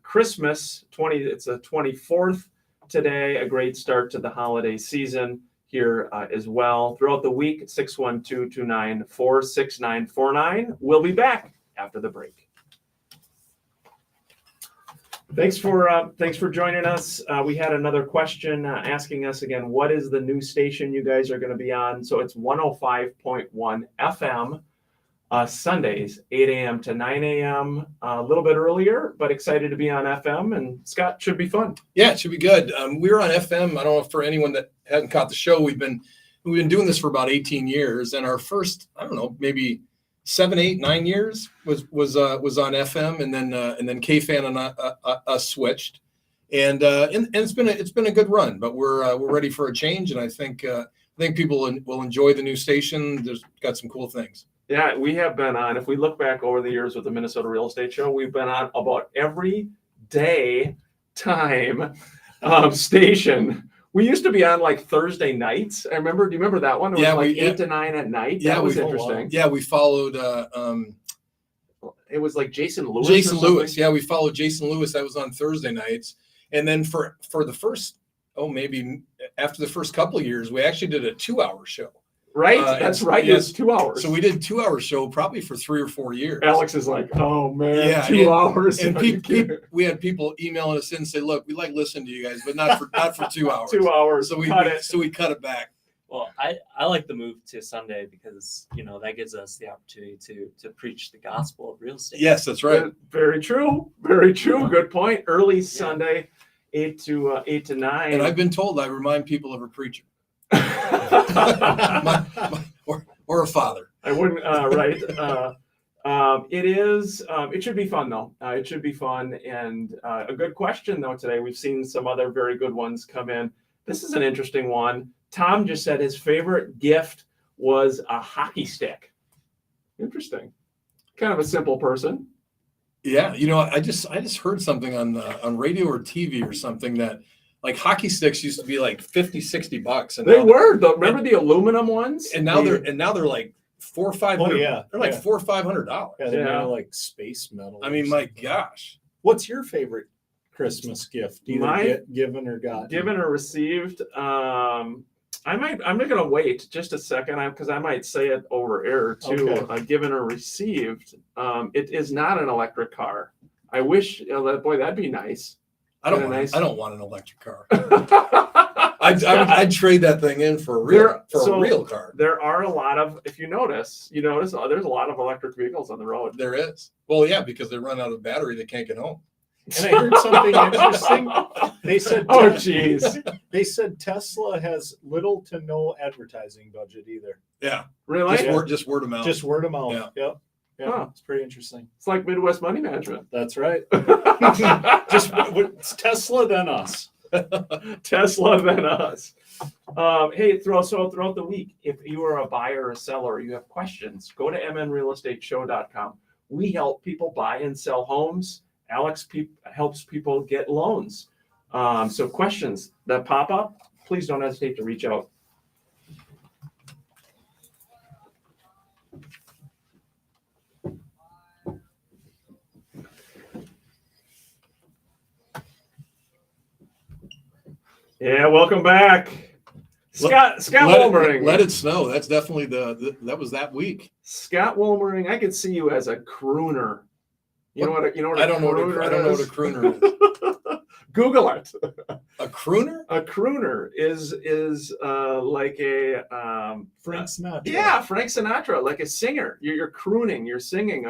Christmas. It's the 24th today. A great start to the holiday season here as well. Throughout the week, 612-294-6949. We'll be back after the break. Thanks for joining us. We had another question asking us again, what is the new station you guys are going to be on? So it's 105.1 FM, Sundays, 8 a.m. to 9 a.m. A little bit earlier, but excited to be on FM. And Scott, should be fun. Yeah, it should be good. We were on FM. I don't know, for anyone that hadn't caught the show, we've been We've been doing this for about 18 years, and our first, I don't know, maybe 7, 8, 9 years was on FM, and then KFan and us switched, and it's been a good run. But we're ready for a change, and I think people will enjoy the new station. There's got some cool things. Yeah, we have been on. If we look back over the years with the Minnesota Real Estate Show, we've been on about every day time station. We used to be on like Thursday nights. I remember. Do you remember that one? It was like 8 to 9 at night. Yeah, that was we- interesting. Yeah, we followed It was like Jason Lewis. Jason or something. Lewis. Yeah, we followed Jason Lewis. That was on Thursday nights, and then for the first maybe after the first couple of years, we actually did a 2-hour show. Right. That's right. yeah. It was 2 hours. So we did a 2-hour show probably for 3 or 4 years. Alex is like, oh man, Yeah, 2 hours. And Are you kidding? we had people emailing us in and say, "Look, we like listening to you guys, but not for 2 hours." 2 hours. So we cut it. cut it back. Well, I like the move to Sunday because that gives us the opportunity to preach the gospel of real estate. Yes, that's right. Very true. Very true. Good point. Early Sunday, 8 to 9. And I've been told I remind people of a preacher or a father. I wouldn't. Right. It is. It should be fun though. It should be fun and a good question though today. We've seen some other very good ones come in. This is an interesting one. Tom just said his favorite gift was a hockey stick. Interesting. Kind of a simple person. Yeah, I just heard something on radio or TV or something that like hockey sticks used to be like $50-$60, and They now, were. Remember the aluminum ones? and now they're like $400 or $500. Oh, yeah, They're like yeah. $400 or $500. Yeah, they're Yeah. made of like space metal. I or mean, my something. gosh. What's your favorite Christmas gift? Either My- given or gotten? Given or received. I'm not gonna wait just a second because I might say it over air too. Okay. Given or received. It is not an electric car. I wish that'd be nice. I don't Yeah, want. nice. I don't want an electric car. I'd, I'd trade that thing in for a real car. There are a lot of, if you notice, there's a lot of electric vehicles on the road. There is. Well, yeah, because they run out of battery, they can't get home. And I heard something interesting. They said, Oh, jeez. they said Tesla has little to no advertising budget either. Yeah, Really? just word of mouth. Just word of mouth. Yeah. Yep. Yeah, Huh. it's pretty interesting. It's like Midwest Money Management. That's right. Just it's Tesla then us. Tesla than us. Hey, throughout the week, if you are a buyer or a seller, you have questions, go to mnrealestateshow.com. We help people buy and sell homes. Alex helps people get loans. So questions that pop up, please don't hesitate to reach out. Yeah, welcome back. Scott Wolmering. Let it snow. That's definitely that was that week. Scott Wolmering, I could see you as a crooner. You know what a I don't know what a crooner is. Google it. A crooner? A crooner is like a Frank Sinatra. yeah, Frank Sinatra, like a singer. You're crooning, you're singing.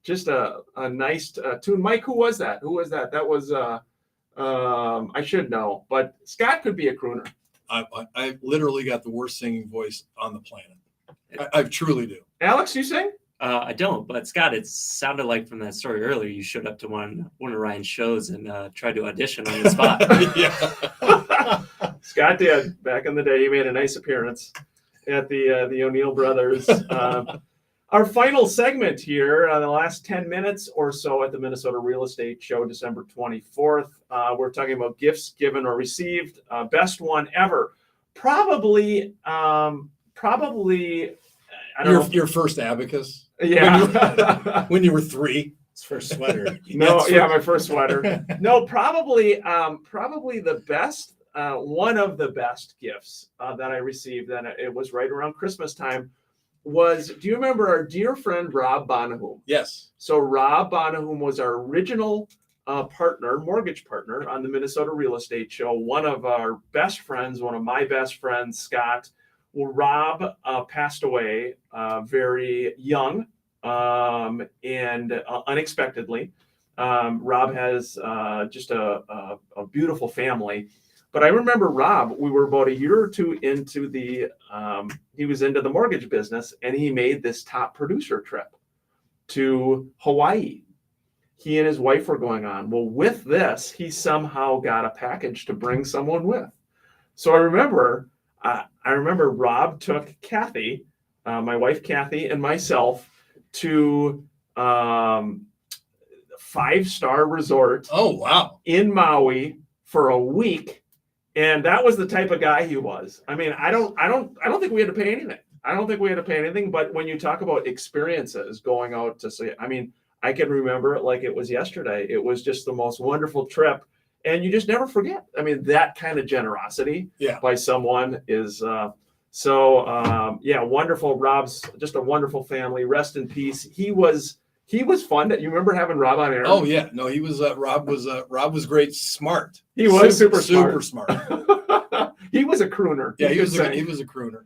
Just a nice tune. Mike, who was that? That was I should know, but Scott could be a crooner. I literally got the worst singing voice on the planet. I truly do. Alex, you sing? I don't, but Scott, it sounded like from that story earlier, you showed up to one of Ryan's shows and tried to audition on the spot. Yeah. Scott did back in the day. He made a nice appearance at the O'Neill Brothers. Our final segment here, the last 10 minutes or so at the Minnesota Real Estate Show, December 24th. We're talking about gifts given or received. Best one ever. Probably. I don't know. Your first abacus Yeah. when you were 3. It's for sweater. No, yeah, my first sweater. No, probably the best, one of the best gifts that I received, and it was right around Christmas time, do you remember our dear friend Rob Bonahum? Yes. So Rob Bonahum was our original mortgage partner on the Minnesota Real Estate Show, one of our best friends, one of my best friends, Scott. Well, Rob passed away very young and unexpectedly. Rob has just a beautiful family. But I remember Rob, we were about a year or two into he was into the mortgage business, and he made this top producer trip to Hawaii. He and his wife were going on. Well, with this, he somehow got a package to bring someone with. So I remember Rob took Kathy, my wife Kathy, and myself to 5-star resort. Oh, wow. In Maui for a week, and that was the type of guy he was. I mean, I don't think we had to pay anything. I don't think we had to pay anything. But when you talk about experiences, going out to see, I mean, I can remember it like it was yesterday. It was just the most wonderful trip, and you just never forget. I mean, that kind of generosity by someone is wonderful. Rob's just a wonderful family. Rest in peace. He was fun. You remember having Rob on air? Oh yeah, no, he was. Rob was great, smart. He was super smart. He was a crooner. Yeah, he was a crooner.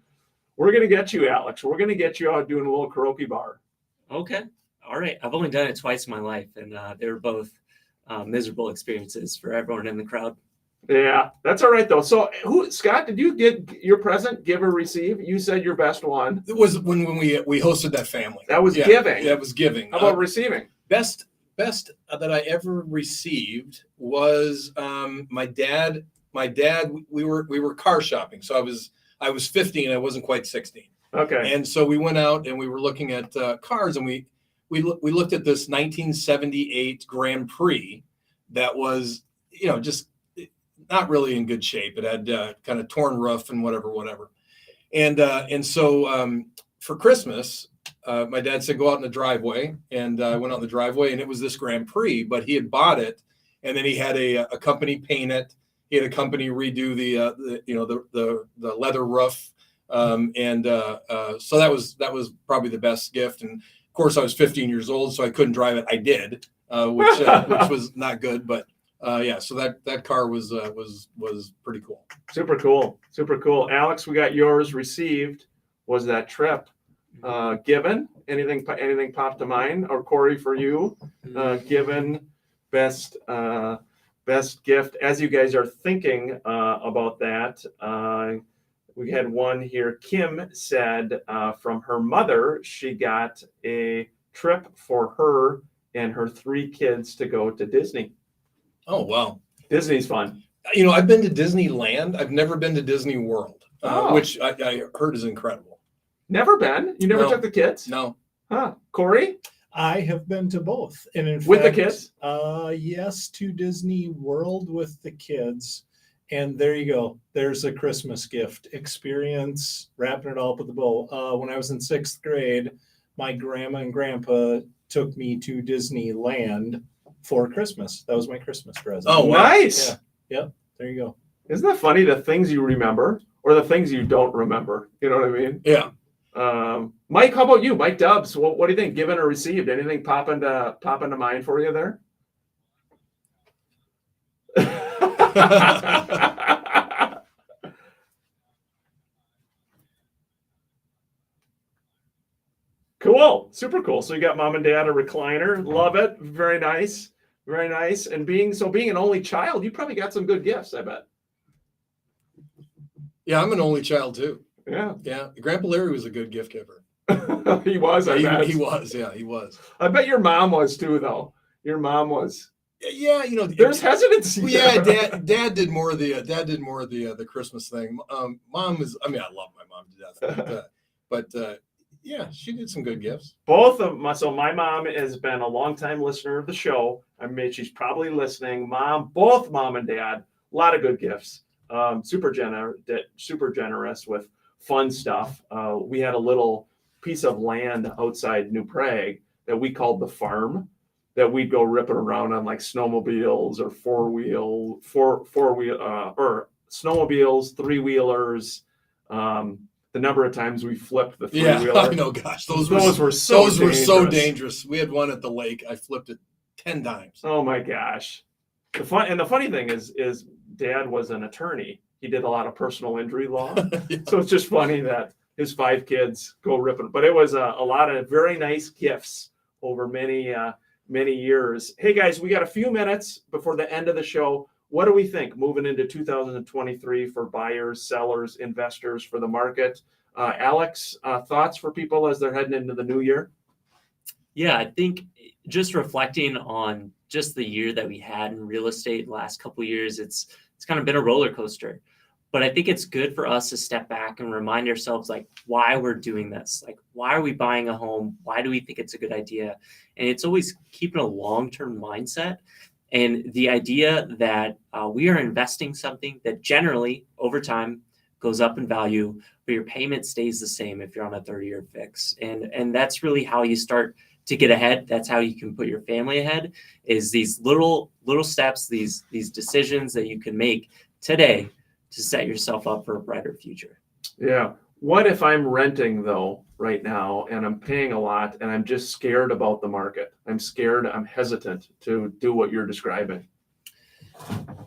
We're gonna get you, Alex. We're gonna get you out doing a little karaoke bar. Okay. All right. I've only done it twice in my life, and they were both miserable experiences for everyone in the crowd. Yeah, that's all right though. So, Scott, did you get your present, give or receive? You said your best one. It was when we hosted that family. That was giving. Yeah, it was giving. How about receiving? Best that I ever received was my dad. We were car shopping, so I was 15. I wasn't quite 16. Okay. And so we went out and we were looking at cars, and we looked at this 1978 Grand Prix that was, just not really in good shape. It had kind of torn roof and whatever. And so for Christmas, my dad said, go out in the driveway. And I went out in the driveway, and it was this Grand Prix, but he had bought it. And then he had a company paint it. He had a company redo the leather roof. So that was probably the best gift. And of course I was 15 years old, so I couldn't drive it. I did, which was not good, but so that car was pretty cool. Super cool. Alex, we got yours received. Was that trip given? Anything popped to mind? Or Corey, for you, given best gift? As you guys are thinking about that, we had one here. Kim said from her mother, she got a trip for her and her 3 kids to go to Disney. Oh, wow. Disney's fun. I've been to Disneyland. I've never been to Disney World, which I heard is incredible. Never been? You never took the kids? No. Huh. Corey? I have been to both. And in with fact, the kids? Yes, to Disney World with the kids. And there you go. There's a Christmas gift experience, wrapping it all up with a bow. When I was in 6th grade, my grandma and grandpa took me to Disneyland for Christmas. That was my Christmas present. Oh, nice. Yeah. Yep. There you go. Isn't that funny? The things you remember or the things you don't remember. You know what I mean? Yeah. Mike, how about you? Mike Dubs, what do you think? Given or received? Anything pop into mind for you there? Cool. Super cool. So you got mom and dad a recliner. Love it. Very nice. Very nice. And being an only child, you probably got some good gifts, I bet. Yeah, I'm an only child too. Yeah. Yeah. Grandpa Larry was a good gift giver. He was, I bet. He was. Yeah, he was. I bet your mom was too, though. Your mom was. Yeah, there's hesitancy. Yeah, dad did more of the Christmas thing. Mom is. I mean, I love my mom to death, but yeah, she did some good gifts. Both of my. So my mom has been a longtime listener of the show. I mean, she's probably listening. Both mom and dad, a lot of good gifts. Super generous with fun stuff. We had a little piece of land outside New Prague that we called the farm, that we'd go ripping around on, like snowmobiles or four-wheel or snowmobiles, 3-wheelers. The number of times we flipped the 3-wheeler. Yeah, I know. Gosh, those were so dangerous. We had one at the lake. I flipped it 10 times. Oh my gosh. The funny thing is Dad was an attorney. He did a lot of personal injury law. Yeah. So it's just funny that his 5 kids go ripping. But it was a lot of very nice gifts over many years. Hey guys, we got a few minutes before the end of the show. what do we think moving into 2023 for buyers, sellers, investors, for the market? Alex, thoughts for people as they're heading into the new year? Yeah, I think just reflecting on just the year that we had in real estate the last couple of years, it's kind of been a roller coaster. But I think it's good for us to step back and remind ourselves like why we're doing this. Like, why are we buying a home? Why do we think it's a good idea? And it's always keeping a long-term mindset and the idea that we are investing something that generally over time goes up in value, but your payment stays the same if you're on a 30-year fix. And that's really how you start to get ahead. That's how you can put your family ahead, is these little steps, these decisions that you can make today to set yourself up for a brighter future. Yeah. What if I'm renting though right now and I'm paying a lot and I'm just scared about the market? I'm scared, I'm hesitant to do what you're describing.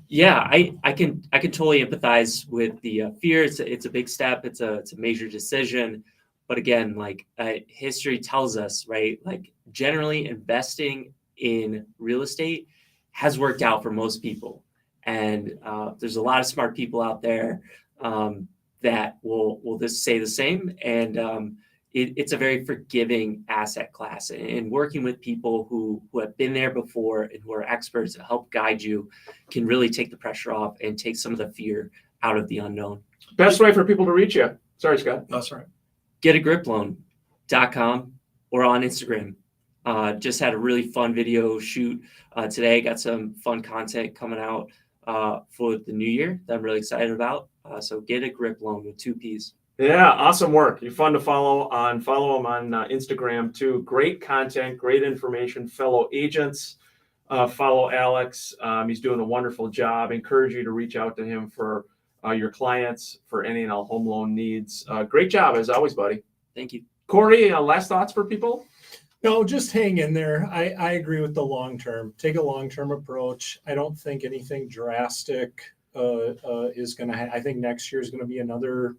Yeah, I can totally empathize with the fear. It's a big step. It's a major decision. But again, like history tells us, right? Like generally investing in real estate has worked out for most people. And there's a lot of smart people out there that will just say the same. And it's a very forgiving asset class. And working with people who have been there before and who are experts that help guide you can really take the pressure off and take some of the fear out of the unknown. Best way for people to reach you. Sorry, Scott. That's right. Getagriplone.com or on Instagram. Just had a really fun video shoot today. Got some fun content coming out for the new year that I'm really excited about. So Get a Grip Loan with 2 P's. Yeah, awesome work. You're fun to follow them on Instagram too. Great content, great information. Fellow agents, follow Alex. He's doing a wonderful job. Encourage you to reach out to him for your clients, for any and all home loan needs. Great job as always, buddy. Thank you. Corey, last thoughts for people? No, just hang in there. I agree with the long term. Take a long term approach. I don't think anything drastic is going to. I think next year is going to be another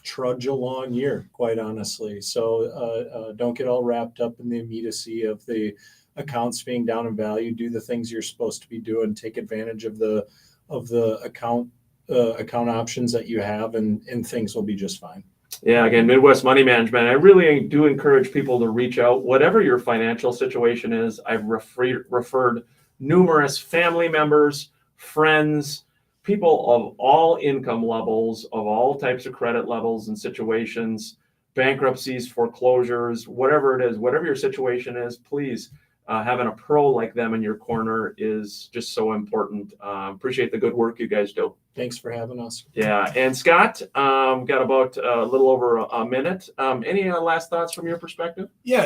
trudge along year, quite honestly. So don't get all wrapped up in the immediacy of the accounts being down in value. Do the things you're supposed to be doing. Take advantage of the account options that you have, and things will be just fine. Yeah, again, Midwest Money Management. I really do encourage people to reach out, whatever your financial situation is. I've referred numerous family members, friends, people of all income levels, of all types of credit levels and situations, bankruptcies, foreclosures, whatever it is, whatever your situation is, please, having a pro like them in your corner is just so important. Appreciate the good work you guys do. Thanks for having us. Yeah. And Scott, got about a little over a minute. Any last thoughts from your perspective? Yeah,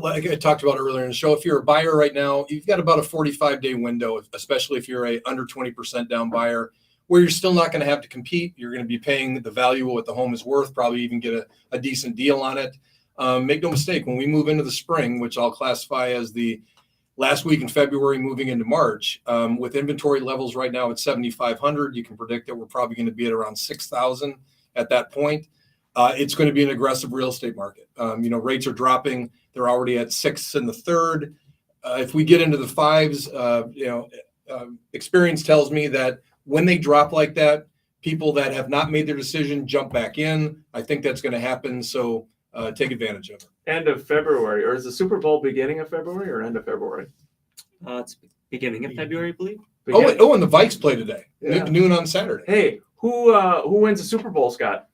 like I talked about earlier in the show, if you're a buyer right now, you've got about a 45-day window, especially if you're a under 20% down buyer, where you're still not going to have to compete. You're going to be paying the value of what the home is worth, probably even get a decent deal on it. Make no mistake, when we move into the spring, which I'll classify as the last week in February, moving into March, with inventory levels right now at 7,500, you can predict that we're probably going to be at around 6,000 at that point. It's going to be an aggressive real estate market. Rates are dropping. They're already at 6 in the third. If we get into the 5s, experience tells me that when they drop like that, people that have not made their decision jump back in. I think that's going to happen. So take advantage of it. End of February, or is the Super Bowl beginning of February or end of February? It's beginning of February, I believe. And the Vikes play today, Yeah. noon on Saturday. Hey, who wins the Super Bowl, Scott?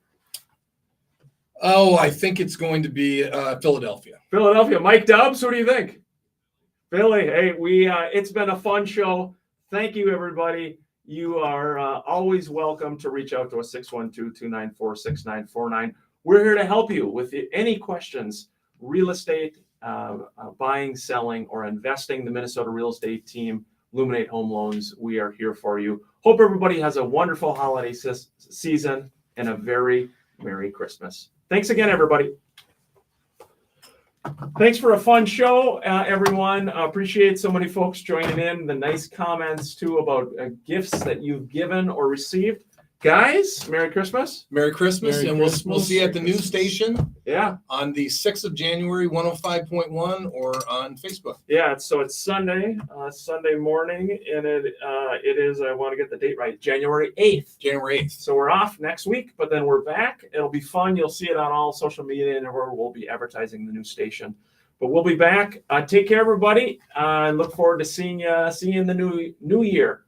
I think it's going to be Philadelphia. Philadelphia. Mike Dubs, who do you think? Philly. Hey, it's been a fun show. Thank you, everybody. You are always welcome to reach out to us, 612-294-6949. We're here to help you with any questions, real estate, buying, selling, or investing. The Minnesota Real Estate Team, Luminate Home Loans, we are here for you. Hope everybody has a wonderful holiday season and a very Merry Christmas. Thanks again, everybody. Thanks for a fun show, everyone. Appreciate so many folks joining in. The nice comments, too, about gifts that you've given or received. Guys, Merry Christmas. Merry Christmas, Merry and we'll Christmas. see you at the new station Yeah. on the 6th of January, 105.1, or on Facebook. Yeah, so it's Sunday morning, and it is, I want to get the date right, January 8th. January 8th. So we're off next week, but then we're back. It'll be fun. You'll see it on all social media, and where we'll be advertising the new station. But we'll be back. Take care, everybody. I look forward to seeing you in the new year.